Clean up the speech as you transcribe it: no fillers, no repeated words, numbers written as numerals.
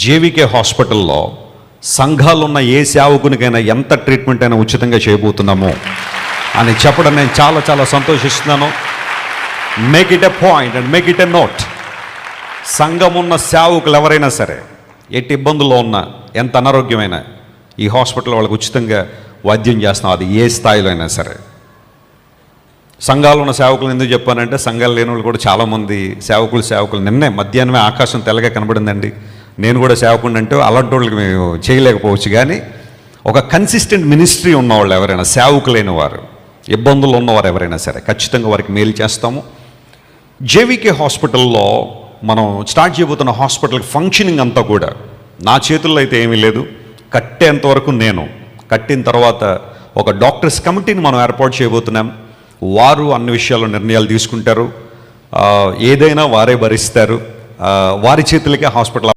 JVK హాస్పిటల్లో సంఘాలు ఉన్న ఏ సేవకునికైనా ఎంత ట్రీట్మెంట్ అయినా ఉచితంగా చేయబోతున్నామో అని చెప్పడం నేను చాలా చాలా సంతోషిస్తున్నాను. Make it a point and make it a note. సంఘం ఉన్న సేవకులు ఎవరైనా సరే ఎట్టి ఇబ్బందుల్లో ఉన్నా, ఎంత అనారోగ్యమైనా ఈ హాస్పిటల్ వాళ్ళకి ఉచితంగా వైద్యం చేస్తున్నాం, అది ఏ స్థాయిలో అయినా సరే. సంఘాలు ఉన్న సేవకులు ఎందుకు చెప్పానంటే, సంఘాలు లేని వాళ్ళు కూడా చాలామంది సేవకులు నిన్నే మధ్యాహ్నమే ఆకాశం తెల్లగా కనబడిందండి, నేను కూడా సేవకుడిని అంటే అలాంటి వాళ్ళకి మేము చేయలేకపోవచ్చు. కానీ ఒక కన్సిస్టెంట్ మినిస్ట్రీ ఉన్నవాళ్ళు ఎవరైనా, సేవకులైన వారు, ఇబ్బందులు ఉన్నవారు ఎవరైనా సరే ఖచ్చితంగా వారికి మేలు చేస్తాము. జేవికే హాస్పిటల్లో మనం స్టార్ట్ చేయబోతున్న హాస్పిటల్ ఫంక్షనింగ్ అంతా కూడా నా చేతుల్లో అయితే ఏమీ లేదు. కట్టేంత వరకు నేను, కట్టిన తర్వాత ఒక డాక్టర్స్ కమిటీని మనం ఏర్పాటు చేయబోతున్నాం. వారు అన్ని విషయాల్లో నిర్ణయాలు తీసుకుంటారు, ఏదైనా వారే భరిస్తారు. వారి చేతులకే హాస్పిటల్